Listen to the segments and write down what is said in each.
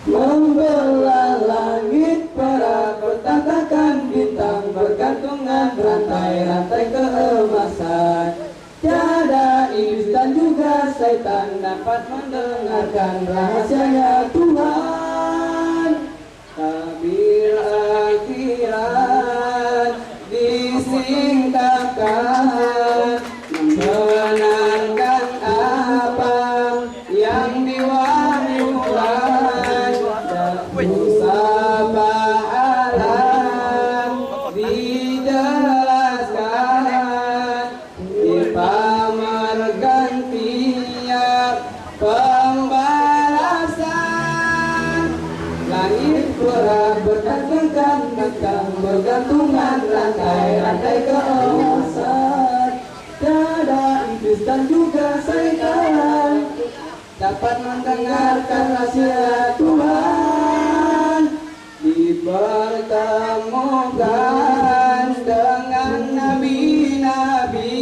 Membelah langit para bertatakan bintang, bergantungan rantai-rantai keemasan. Tiada iblis dan juga setan dapat mendengarkan rahasianya Tuhan. Tabir akhirat disingkapkan, membenarkan apa yang diwahyukan. Dosa pahala dijelaskan, dipamerkan tiap pembalasan. Langit berat bergantungan bintang, bergantungan rantai-rantai keemasan. Tiada iblis dan juga setan dapat mendengarkan rahasia Tuhan. Dipertemukan dengan nabi-nabi,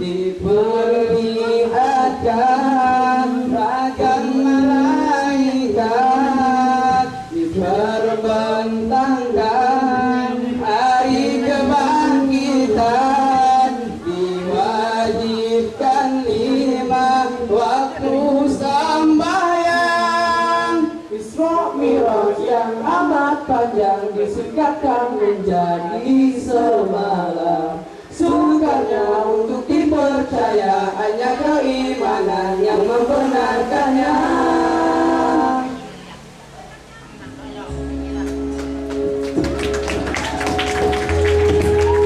diperlihatkan ragam malaikat, diperbentangkan hari kebangkitan, diwajibkan 5 waktu sembahyang. Isra Mi'raj yang amat panjang disingkatkan menjadi semalam. Sungkarnya untuk dipercaya, hanya keimanan yang membenarkannya.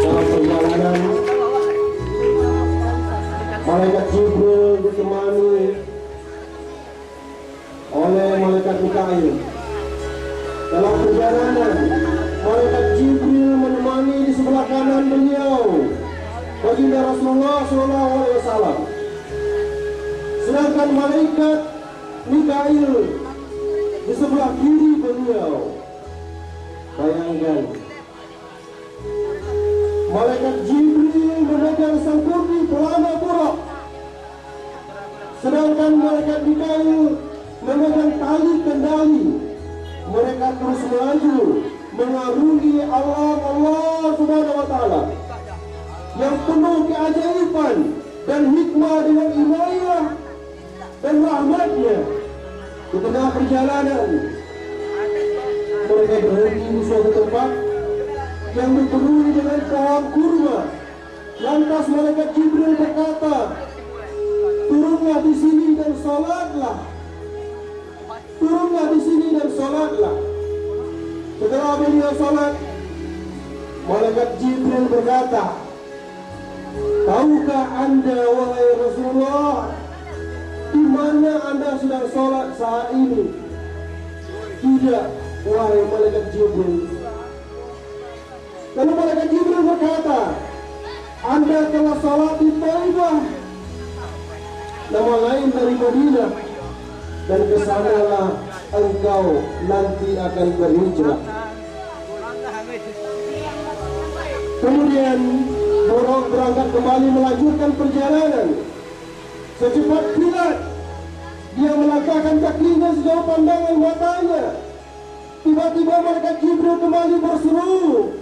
Dalam perjalanan, malaikat Jibril ditemani oleh malaikat Mikail. Dalam perjalanan, malaikat Jibril menemani di sebelah kanan beliau baginda Rasulullah SAW. Sedangkan malaikat Mikail di sebelah kiri beliau. Bayangkan, malaikat Jibril memegang sang kurdi pelana buruk, sedangkan malaikat Mikail memegang tali kendali. Mereka terus melaju mengarungi alam Allah Subhanahu wa Ta'ala yang penuh keajaiban dan hikmah dengan inayah dan rahmatnya. Di tengah perjalanan, mereka berhenti di suatu tempat yang dipenuhi dengan pohon kurma. Lantas malaikat Jibril berkata, turunlah di sini dan sholatlah. Turunlah di sini dan sholatlah. Setelah beliau sholat, malaikat Jibril berkata, tahukah anda wahai Rasulullah, di mana anda sedang sholat saat ini? Tidak, wahai malaikat Jibril. Lalu malaikat Jibril berkata, anda telah sholat di Taibah, nama lain dari Madinah, dan kesanalah engkau nanti akan berhijrah. Kemudian Buruk berangkat kembali melanjutkan perjalanan. Secepat kilat dia melangkahkan kakinya sejauh pandangan matanya. Tiba-tiba malaikat Jibril kembali berseru,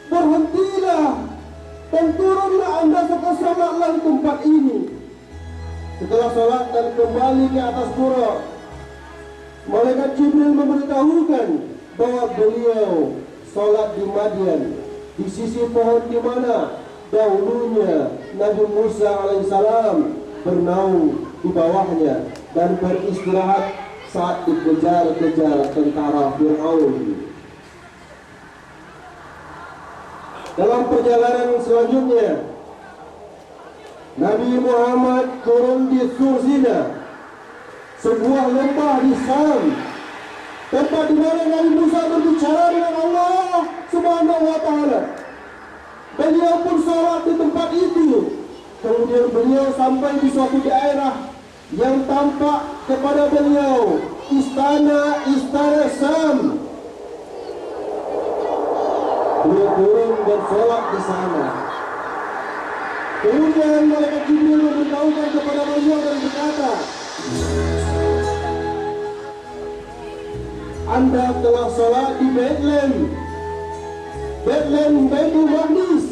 berhentilah dan turunlah anda serta sholatlah di tempat ini. Setelah sholat dan kembali ke atas Buruk, malaikat Jibril memberitahukan bahwa beliau sholat di Madian, di sisi pohon di mana dahulunya Nabi Musa alaihissalam bernaung di bawahnya dan beristirahat saat dikejar-kejar tentara Fir'aun. Dalam perjalanan selanjutnya, Nabi Muhammad turun di Sur Zina, sebuah lembah di Sam, tempat di mana Nabi Musa berbicara dengan Allah Subhanahu wa Ta'ala. Beliau pun sholat di tempat itu. Kemudian beliau sampai di suatu daerah yang tampak kepada beliau istana Sam. Beliau turun dan sholat di sana. Kemudian malaikat Jibril memberitahukan kepada beliau dan berkata, Anda telah sholat di Bethlehem, Baitul Maqdis,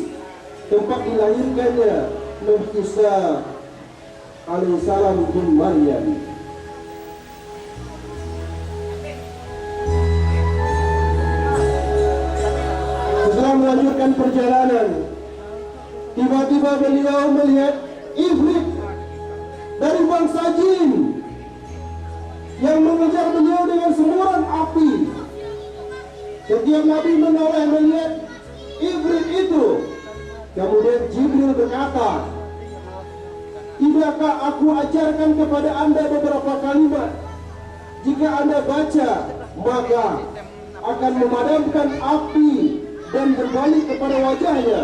tempat dilahirkannya Nabi Isa alaihissalam bin Maryam. Setelah melanjutkan perjalanan, tiba-tiba beliau melihat Ifrit dari bangsa jin yang mengejar beliau dengan semburan api. Setiap Nabi menoleh melihat Ifrit itu. Kemudian Jibril berkata, "Tidakkah aku ajarkan kepada Anda beberapa kalimat? Jika Anda baca, maka akan memadamkan api dan berbalik kepada wajahnya,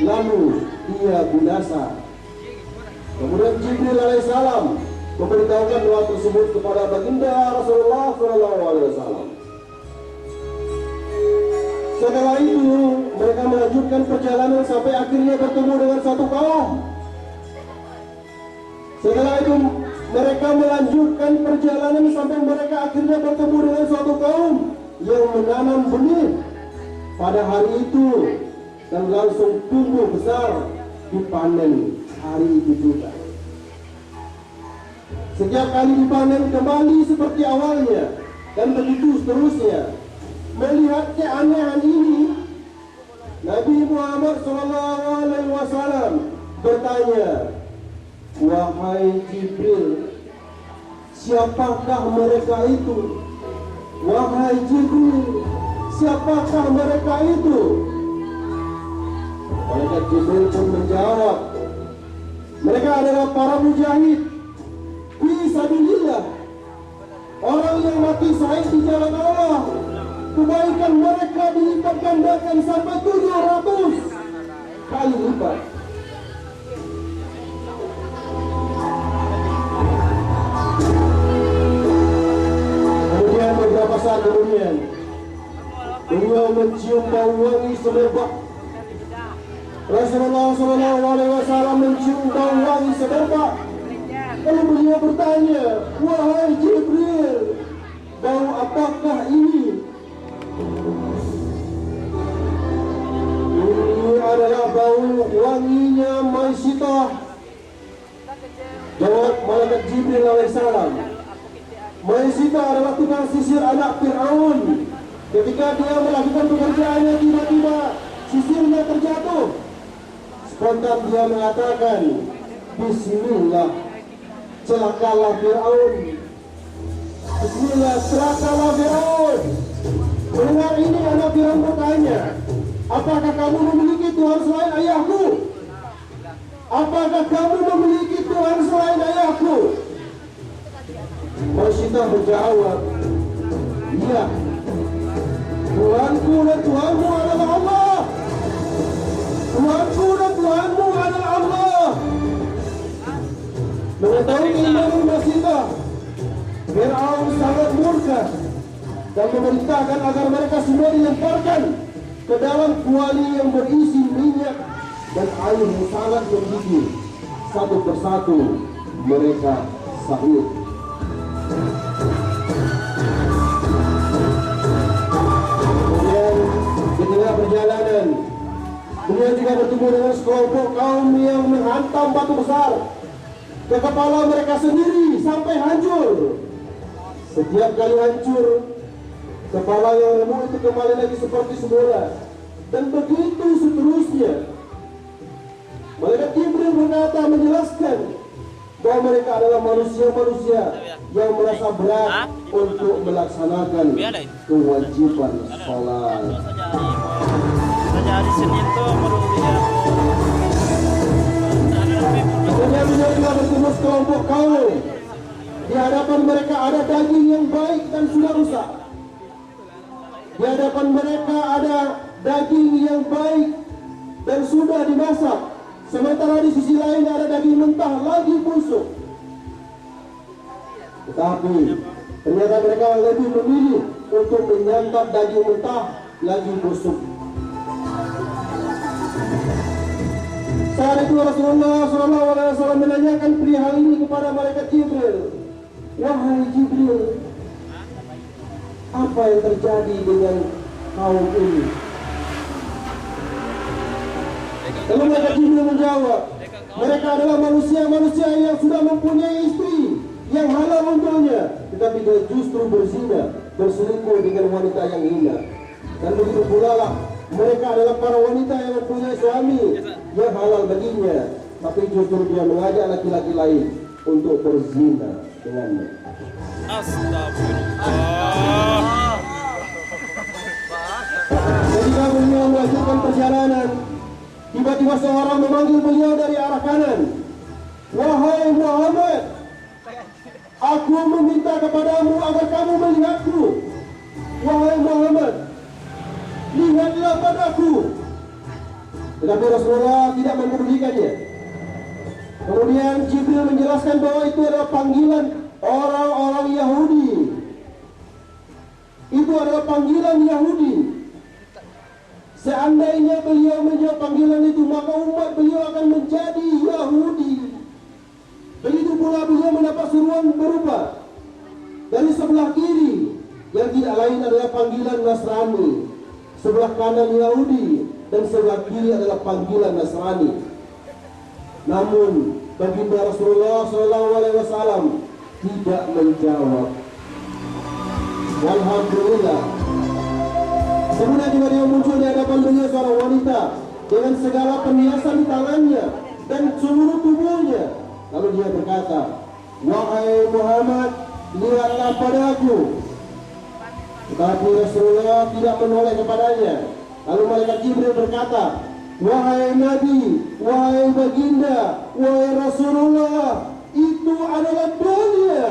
lalu dia binasa." Kemudian Jibril alaihissalam memberitahukan doa tersebut kepada baginda Rasulullah SAW. Setelah itu mereka melanjutkan perjalanan sampai akhirnya bertemu dengan satu kaum. Setelah itu mereka melanjutkan perjalanan sampai mereka akhirnya bertemu dengan suatu kaum yang menanam benih pada hari itu dan langsung tumbuh besar, dipanen hari itu juga. Setiap kali dipanen kembali seperti awalnya dan begitu seterusnya. Melihat keanehan ini, Nabi Muhammad SAW bertanya, "Wahai Jibril, siapakah mereka itu? Wahai Jibril, siapakah mereka itu?" Malaikat Jibril pun menjawab, "Mereka adalah para mujahid fi sabilillah, orang yang mati syahid di jalan Allah. Kebaikan mereka dilipat gandakan sampai 700 kali lipat." Kemudian beberapa saat kemudian, beliau mencium bau wangi semerbak. Rasulullah SAW mencium bau wangi semerbak. Lalu beliau bertanya, "Wahai Jibril, bau apakah ini?" "Ini adalah bau wanginya Maisitah," jawab malaikat Jibril alaihissalam. Maisitah adalah tukang sisir anak Fir'aun. Ketika dia melakukan pekerjaannya, tiba-tiba sisirnya terjatuh. Spontan dia mengatakan, "Bismillah, celakalah Fir'aun. Bismillah, celakalah Fir'aun." Mendengar ini anak Fir'aun bertanya, "Apakah kamu memiliki Tuhan selain ayahku? Apakah kamu memiliki Tuhan selain ayahku?" Maisitah menjawab, "Iya, Tuhanku dan Tuhanmu adalah Allah. Tuhanku dan Tuhanmu adalah Allah." Mengetahui keimanan Maisitah, Fir'aun sangat murka dan memerintahkan agar mereka semua dilemparkan ke dalam kuali yang berisi minyak dan air yang sangat mendidih. Satu persatu mereka syahid. Kemudian di tengah perjalanan, beliau juga bertemu dengan sekelompok kaum yang menghantam batu besar ke kepala mereka sendiri sampai hancur. Setiap kali hancur, kepala yang remuk itu kembali lagi seperti semula, dan begitu seterusnya. Malaikat Jibril berkata menjelaskan bahwa mereka adalah manusia-manusia yang merasa berat untuk melaksanakan kewajiban sholat. Hari Senin tuh Kemudian beliau juga bertemu sekelompok kaum. Di hadapan mereka ada daging yang baik dan sudah rusak. Di hadapan mereka ada daging yang baik dan sudah dimasak. Sementara di sisi lain ada daging mentah lagi busuk. Tetapi ternyata mereka lebih memilih untuk menyantap daging mentah lagi busuk. Saat itu Rasulullah SAW menanyakan perihal ini kepada malaikat Jibril. "Wahai Jibril, apa yang terjadi dengan kaum ini? Lalu mereka Jibril menjawab, mereka adalah manusia-manusia yang sudah mempunyai istri yang halal untuknya, tetapi dia justru berzina, berselingkuh dengan wanita yang hina. Dan begitu pula lah, mereka adalah para wanita yang mempunyai suami yang halal baginya, tapi justru dia mengajak laki-laki lain untuk berzina dengannya. Astagfirullah. Ketika beliau melanjutkan perjalanan, tiba-tiba seorang memanggil beliau dari arah kanan. Wahai Muhammad, aku meminta kepadamu agar kamu melihatku. Wahai Muhammad, lihatlah padaku. Tetapi Rasulullah tidak mempedulikannya. Kemudian Jibril menjelaskan bahwa itu adalah panggilan orang-orang Yahudi. Itu adalah panggilan Yahudi. Seandainya beliau menjawab panggilan itu, maka umat beliau akan menjadi Yahudi. Begitu pula beliau mendapat seruan berupa dari sebelah kiri, yang tidak lain adalah panggilan Nasrani. Sebelah kanan Yahudi dan sebelah kiri adalah panggilan Nasrani. Namun baginda Rasulullah SAW tidak menjawab. Alhamdulillah. Kemudian tiba-tiba muncul di hadapan beliau seorang wanita dengan segala perhiasan di tangannya dan seluruh tubuhnya. Lalu dia berkata, wahai Muhammad, lihatlah padaku. Tetapi Rasulullah tidak menoleh kepadanya. Lalu malaikat Jibril berkata, wahai Nabi, wahai baginda, wahai Rasulullah, itu adalah dunia.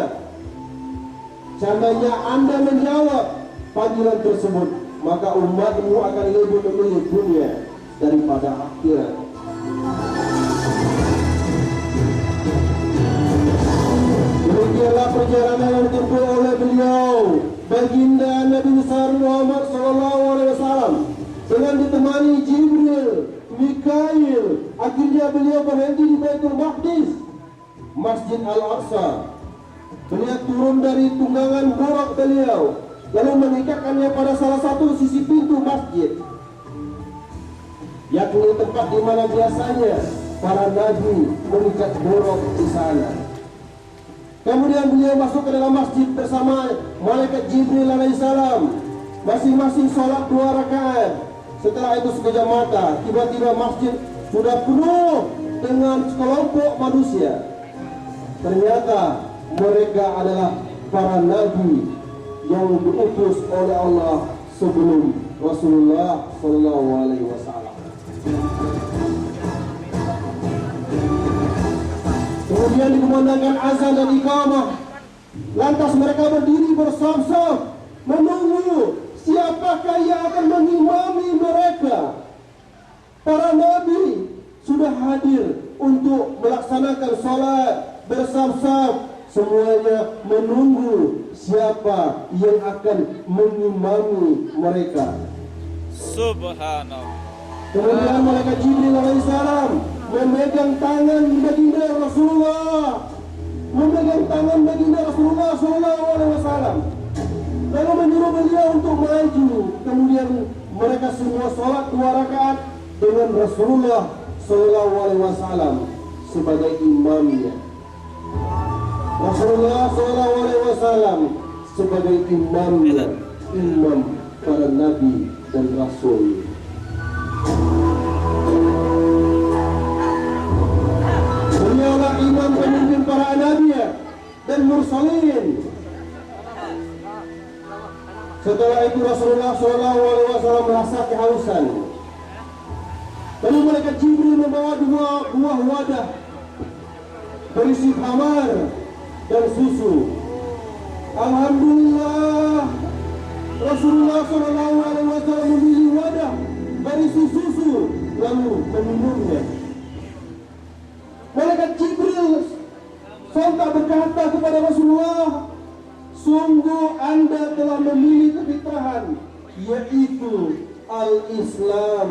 Seandainya Anda menjawab panggilan tersebut, maka umatmu akan lebih memilih dunia daripada akhirat. Demikianlah perjalanan yang ditempuh oleh beliau, baginda Nabi besar Muhammad SAW, dengan ditemani Jibril, Mikail. Akhirnya beliau berhenti di Baitul Maqdis, Masjid Al-Aqsa. Beliau turun dari tunggangan buruk beliau, lalu mengikatkannya pada salah satu sisi pintu masjid, yakni tempat di mana biasanya para nabi mengikat buruk di sana. Kemudian beliau masuk ke dalam masjid bersama malaikat Jibril alaihissalam. Masing-masing sholat 2 rakaat. Setelah itu sekejap mata, tiba-tiba masjid sudah penuh dengan sekelompok manusia. Ternyata mereka adalah para nabi yang diutus oleh Allah sebelum Rasulullah SAW. Kemudian dikumandangkan azan dan iqamah. Lantas mereka berdiri bersam-sam menunggu siapakah yang akan mengimami mereka. Para nabi sudah hadir untuk melaksanakan salat bersam-sam. Semuanya menunggu siapa yang akan mengimami mereka. Subhanallah. Kemudian malaikat Jibril alaihissalam memegang tangan baginda Rasulullah, memegang tangan baginda Rasulullah SAW, lalu menyuruh beliau untuk maju. Kemudian mereka semua sholat 2 rakaat dengan Rasulullah SAW sebagai imamnya. Rasulullah SAW sebagai imamnya, imam para nabi dan rasul. Beliaulah imam pemimpin para anbiya dan mursalin. Setelah itu Rasulullah SAW merasa kehausan. Lalu malaikat Jibril membawa 2 buah wadah berisi khamar dan susu. Alhamdulillah, Rasulullah SAW memilih wadah berisi susu lalu meminumnya. Malaikat Jibril sontak berkata kepada Rasulullah, sungguh Anda telah memilih kefitrahan, yaitu Al-Islam.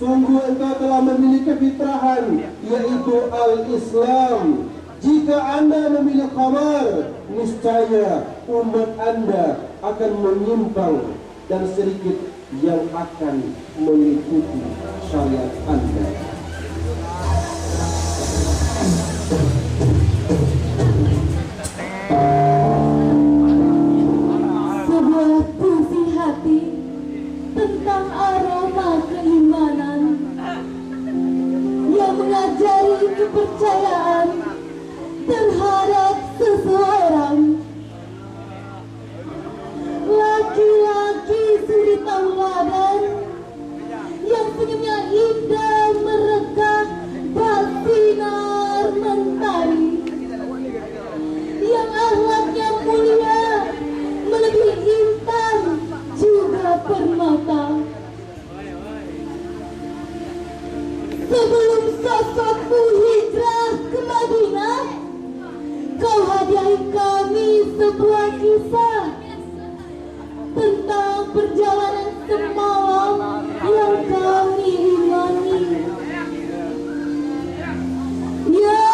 Sungguh engkau telah memilih kefitrahan, yaitu Al-Islam. Jika Anda memilih khamar, niscaya umat Anda akan menyimpang dan sedikit yang akan mengikuti syariat Anda. Sebuah puisi hati tentang aroma keimanan yang mengajari kepercayaan terhadap seseorang. Laki-laki suri tauladan yang senyumnya indah merekah bersinar mentari, yang akhlaknya mulia melebihi intan juga permata. Sebelum sosokmu hijrah ke Madinah, kau hadiahi kami sebuah kisah tentang perjalanan semalam yang kami imani. Ya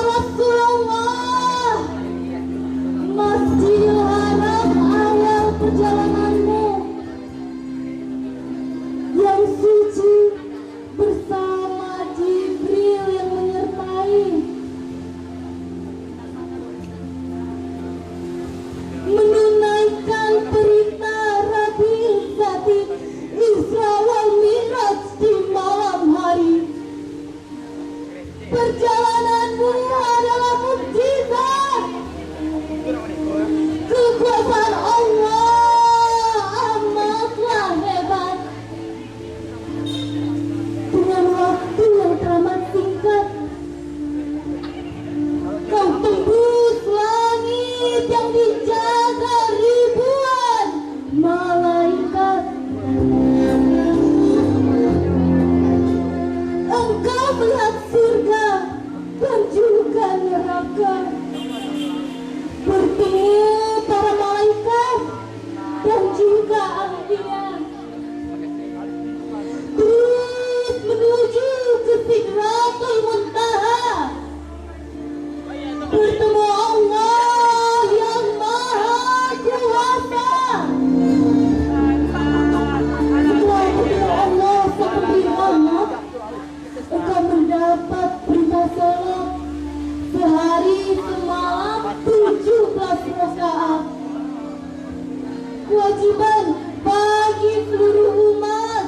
Rasulullah, Masjidil Haram awal perjalananmu yang suci bersama Jibril yang menyertai, menunaikan perintah Rabiul Zati Isra wal Mi'raj di malam hari. Perjalananmu adalah mukjizat. Kekuasaan Allah amatlah hebat. Dengan waktu yang teramat singkat, kau tembus langit yang dijaga ribuan malaikat. Engkau melihat surga dan juga neraka, bertemu para malaikat dan juga anbiya, terus menuju ke Sidratul Muntaha, bertemu Allah yang Maha Kuasa. Setelah ketemu Allah seperti Muhammad, engkau mendapat perintah sholat sehari semalam 17 rakaat, kewajiban bagi seluruh umat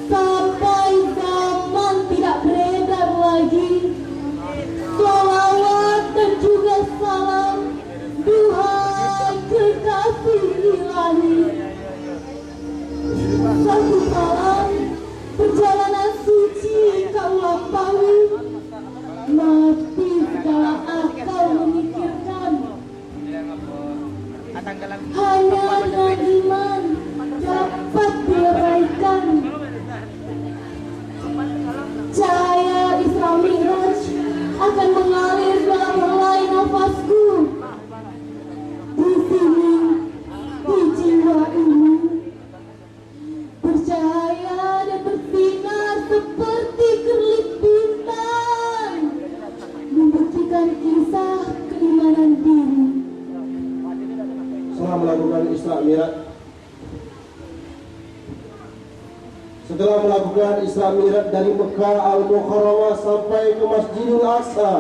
sampai zaman tidak beredar lagi. Sholawat dan juga salam, duhai kekasih ilahi. Satu malam perjalanan suci kau lampaui, mati segala akal memikirkan. Hanya dengan iman dapat diuraikan. Cahaya Isra Mi'raj akan mengalir dalam helai nafasku. Di sini, di jiwa ini, bercahaya dan bersinar seperti kerlip bintang, membuktikan kisah keimanan diri. Setelah melakukan Isra Mi'raj, dari Mekah Al-Mukarramah sampai ke Masjidil Aqsa,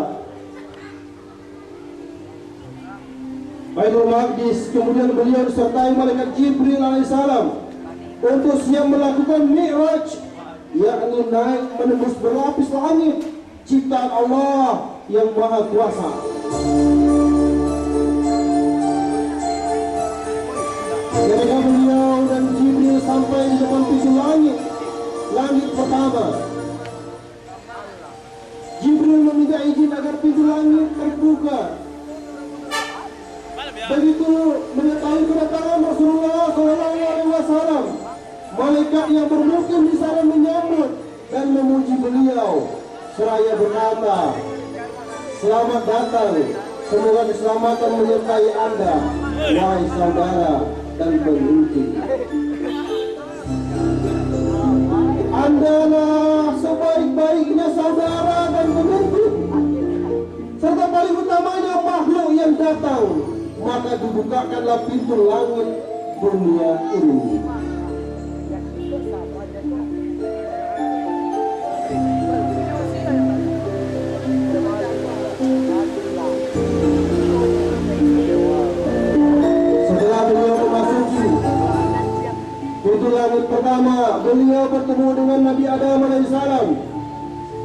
Baitul Maqdis, kemudian beliau disertai malaikat Jibril alaihissalam untuk siap melakukan Mi'raj, yakni naik menembus berlapis langit ciptaan Allah yang Maha Kuasa. Ketika beliau dan Jibril sampai di depan pintu langit pertama, Jibril meminta izin agar pintu langit terbuka. Begitu mengetahui kedatangan Rasulullah SAW, malaikat yang bermukim di sana menyambut dan memuji beliau seraya berkata, "Selamat datang, semoga keselamatan menyertai Anda, wahai saudara dan pemimpin. Anda lah sebaik-baiknya saudara dan pemimpin, serta yang paling utamanya makhluk yang datang, maka dibukakanlah pintu langit dunia ini. Setelah beliau memasuki pintu langit pertama, beliau bertemu dengan Nabi Adam alaihissalam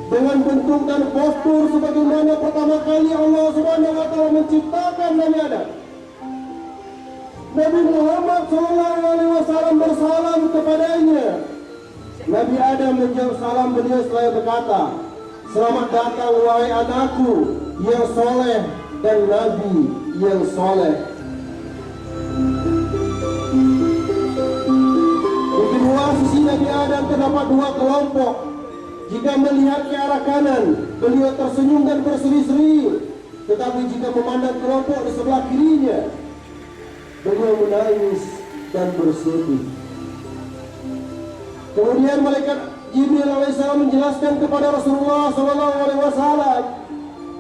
dengan bentuk dan postur sebagaimana pertama kali Allah Subhanahu wa taala menciptakan Nabi Adam. Nabi Muhammad SAW bersalam kepadanya. Nabi Adam menjawab salam beliau seraya berkata, "Selamat datang wahai anakku yang soleh dan Nabi yang soleh." Di kedua sisi Nabi Adam terdapat dua kelompok. Jika melihat ke arah kanan, beliau tersenyum dan berseri-seri. Tetapi jika memandang kelompok di sebelah kirinya, beliau menangis dan bersedih. Kemudian malaikat Jibril alaihissalam menjelaskan kepada Rasulullah SAW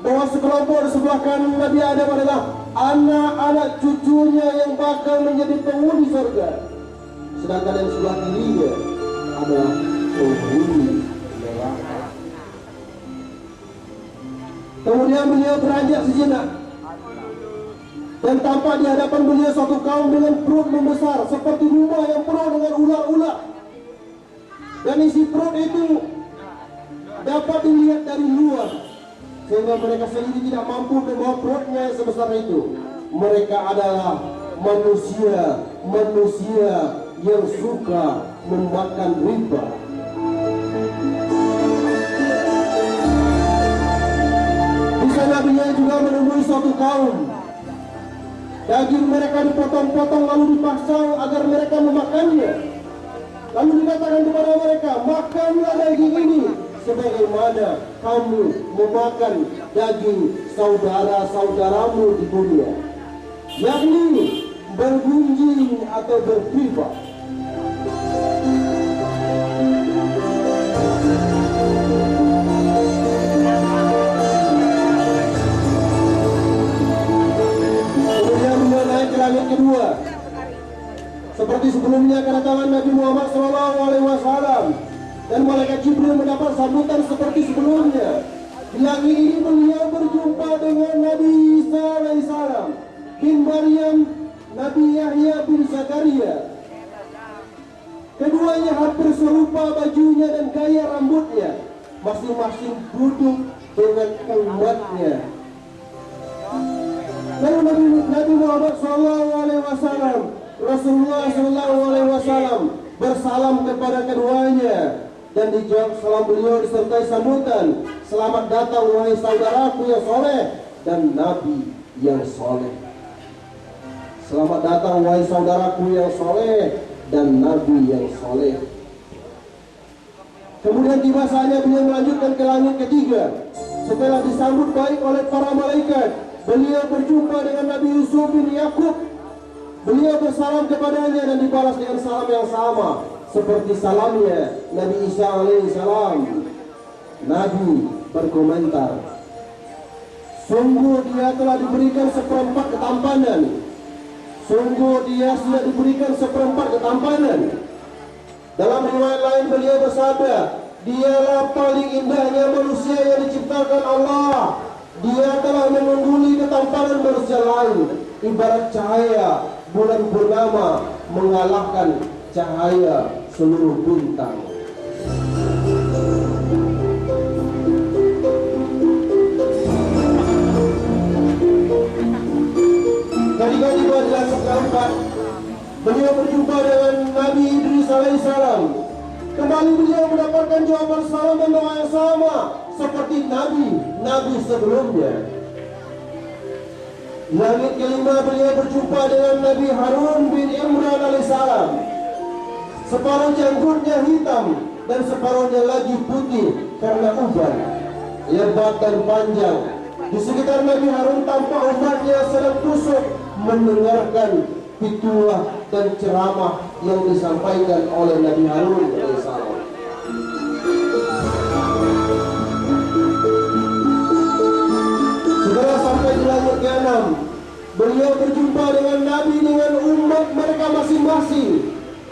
bahwa sekelompok di sebelah kanan Nabi Adam adalah anak-anak cucunya yang bakal menjadi penghuni surga, sedangkan yang sebelah kirinya adalah penghuni neraka. Kemudian beliau beranjak sejenak dan tampak di hadapan beliau suatu kaum dengan perut membesar seperti rumah yang penuh dengan ular-ular, dan isi perut itu dapat dilihat dari luar sehingga mereka sendiri tidak mampu membawa perutnya yang sebesar itu. Mereka adalah manusia yang suka memakan riba. Di sana beliau juga menemui suatu kaum. Daging mereka dipotong-potong lalu dipasang agar mereka memakannya. Lalu dikatakan kepada mereka, "Makanlah daging ini sebagaimana kamu memakan daging saudara-saudaramu di dunia," yakni bergunjing atau berriba. Kemudian beliau naik ke langit kedua. Seperti sebelumnya kedatangan Nabi Muhammad SAW dan malaikat Jibril mendapat sambutan seperti sebelumnya. Di langit ini beliau berjumpa dengan Nabi Isa alaihissalam, bin Maryam, Nabi Yahya bin Zakaria. Keduanya hampir serupa bajunya dan gaya rambutnya, masing-masing duduk dengan umatnya. Lalu Nabi Muhammad SAW, Rasulullah SAW bersalam kepada keduanya dan dijawab salam beliau disertai sambutan, "Selamat datang wahai saudaraku yang soleh dan Nabi yang soleh." Selamat datang wahai saudaraku yang soleh dan Nabi yang soleh. Kemudian tiba saatnya beliau melanjutkan ke langit ketiga. Setelah disambut baik oleh para malaikat, beliau berjumpa dengan Nabi Yusuf bin Yakub. Beliau bersalam kepadanya dan dibalas dengan salam yang sama seperti salamnya Nabi Isa alaihissalam. Nabi berkomentar, "Sungguh dia telah diberikan seperempat ketampanan. Sungguh dia sudah diberikan seperempat ketampanan." Dalam riwayat lain beliau bersabda, "Dialah paling indahnya manusia yang diciptakan Allah. Dia telah mengungguli ketampanan manusia lain, ibarat cahaya bulan purnama mengalahkan cahaya seluruh bintang." Ketika tiba di langit keempat, beliau berjumpa dengan Nabi Idris alaihissalam. Kembali beliau mendapatkan jawaban salam dan doa yang sama seperti nabi sebelumnya. Langit kelima beliau berjumpa dengan Nabi Harun bin Imran alaihissalam. Separuh janggutnya hitam dan separuhnya lagi putih karena uban, lebat dan panjang. Di sekitar Nabi Harun tampak umatnya sedang kusuk mendengarkan pituah dan ceramah yang disampaikan oleh Nabi Harun alaihissalam. Setelah beliau berjumpa dengan Nabi dengan umat mereka masing-masing.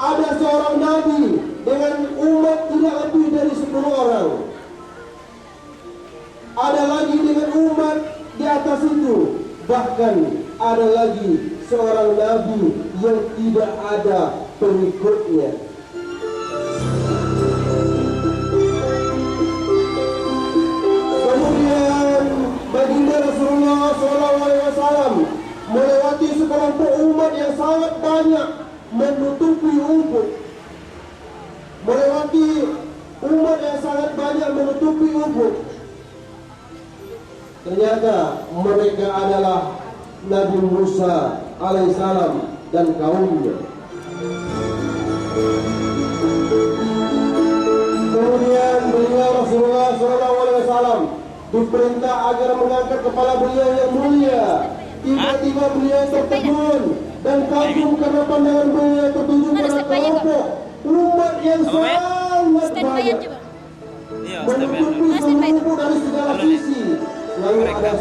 Ada seorang Nabi dengan umat tidak lebih dari 10 orang. Ada lagi dengan umat di atas itu. Bahkan ada lagi seorang Nabi yang tidak ada pengikutnya. Kemudian baginda Rasulullah SAW melewati sekelompok umat yang sangat banyak menutupi ufuk. Melewati umat yang sangat banyak menutupi ufuk. Ternyata mereka adalah Nabi Musa alaihissalam dan kaumnya. Kemudian beliau Rasulullah SAW diperintah agar mengangkat kepala beliau yang mulia. Tiba-tiba beliau tertegun dan kagum karena pandangan beliau tertuju pada kelompok umat yang sangat banyak, menutupi seluruh dari segala sisi. Lalu ada